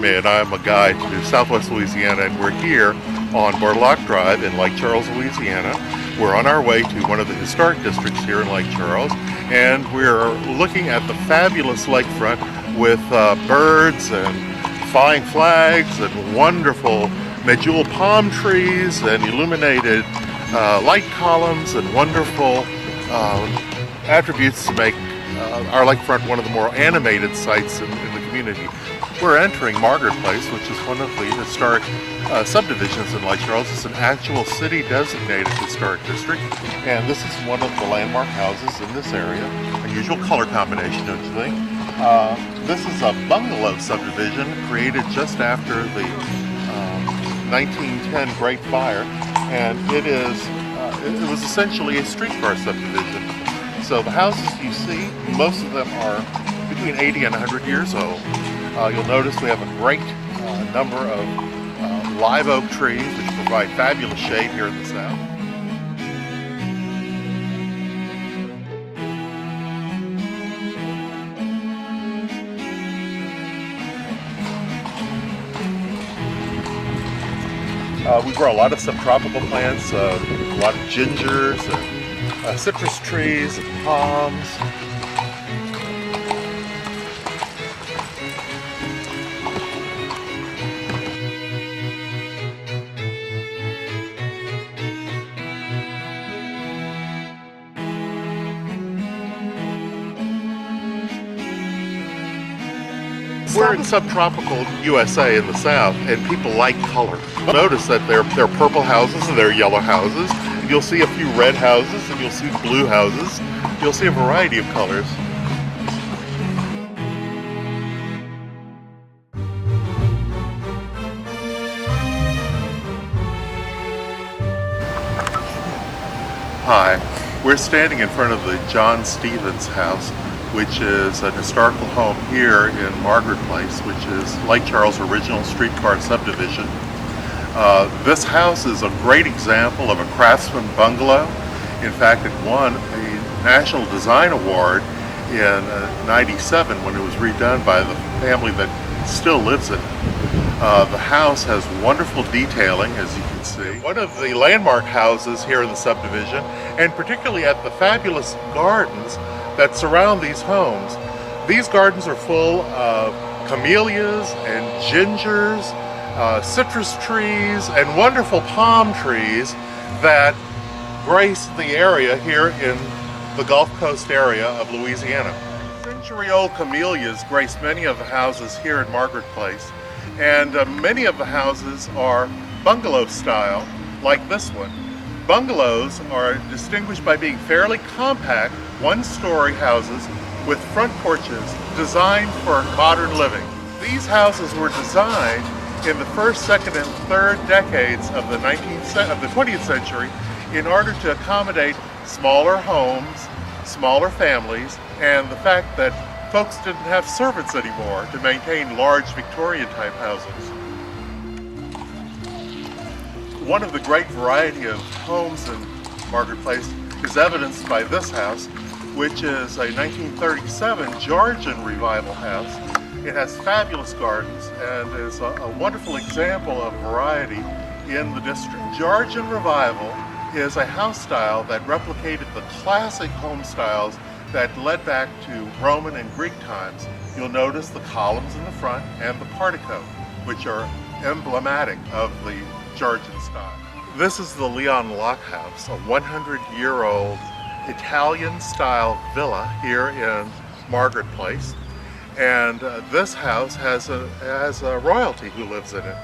Cormier, and I'm a guide to Southwest Louisiana, and we're here on Bordelock Drive in Lake Charles, Louisiana. We're on our way to one of the historic districts here in Lake Charles, and we're looking at the fabulous lakefront with birds and flying flags and wonderful medjool palm trees and illuminated light columns and wonderful attributes to make our lakefront one of the more animated sites in the community. We're entering Margaret Place, which is one of the historic subdivisions in Lake Charles. It's an actual city designated historic district, and this is one of the landmark houses in this area. Unusual color combination, don't you think? This is a bungalow subdivision created just after the 1910 Great Fire, and it was essentially a streetcar subdivision. So the houses you see, most of them are between 80 and 100 years old. You'll notice we have a great number of live oak trees which provide fabulous shade here in the south. We grow a lot of subtropical plants, a lot of gingers and citrus trees and palms. We're in subtropical USA in the south, and people like color. Notice that there are purple houses and there are yellow houses. You'll see a few red houses and you'll see blue houses. You'll see a variety of colors. Hi, we're standing in front of the John Stevens house, which is an historical home here in Margaret Place, which is Lake Charles' original streetcar subdivision. This house is a great example of a craftsman bungalow. In fact, it won a National Design Award in '97 when it was redone by the family that still lives in it. The house has wonderful detailing, as you can see. One of the landmark houses here in the subdivision, and particularly at the fabulous gardens that surround these homes. These gardens are full of camellias and gingers, citrus trees, and wonderful palm trees that grace the area here in the Gulf Coast area of Louisiana. Century-old camellias grace many of the houses here in Margaret Place, and many of the houses are bungalow style, like this one. Bungalows are distinguished by being fairly compact, one-story houses with front porches designed for modern living. These houses were designed in the first, second, and third decades of the 20th century in order to accommodate smaller homes, smaller families, and the fact that folks didn't have servants anymore to maintain large Victorian-type houses. One of the great variety of homes in Margaret Place is evidenced by this house, which is a 1937 Georgian revival house. It has fabulous gardens and is a wonderful example of variety in the district. Georgian revival is a house style that replicated the classic home styles that led back to Roman and Greek times. You'll notice the columns in the front and the portico, which are emblematic of the Georgian style. This is the Leon Locke house, a 100-year-old Italian-style villa here in Margaret Place. And this house has a royalty who lives in it.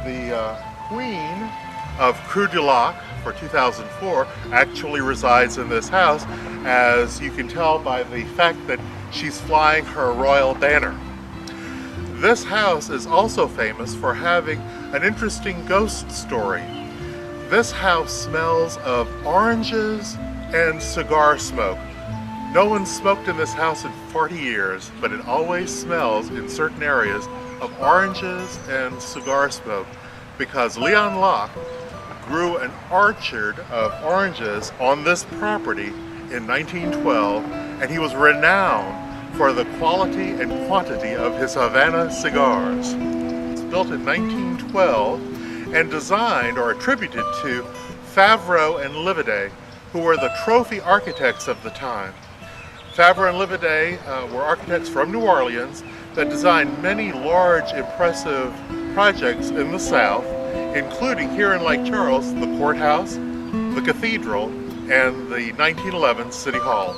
The Queen of Cru du Lac for 2004 actually resides in this house, as you can tell by the fact that she's flying her royal banner. This house is also famous for having an interesting ghost story. This house smells of oranges and cigar smoke. No one smoked in this house in 40 years, but it always smells in certain areas of oranges and cigar smoke because Leon Locke grew an orchard of oranges on this property in 1912, and he was renowned for the quality and quantity of his Havana cigars. built in 1912 and designed or attributed to Favreau and Livaudais, who were the trophy architects of the time. Favreau and Livaudais were architects from New Orleans that designed many large, impressive projects in the South, including here in Lake Charles, the courthouse, the cathedral, and the 1911 City Hall.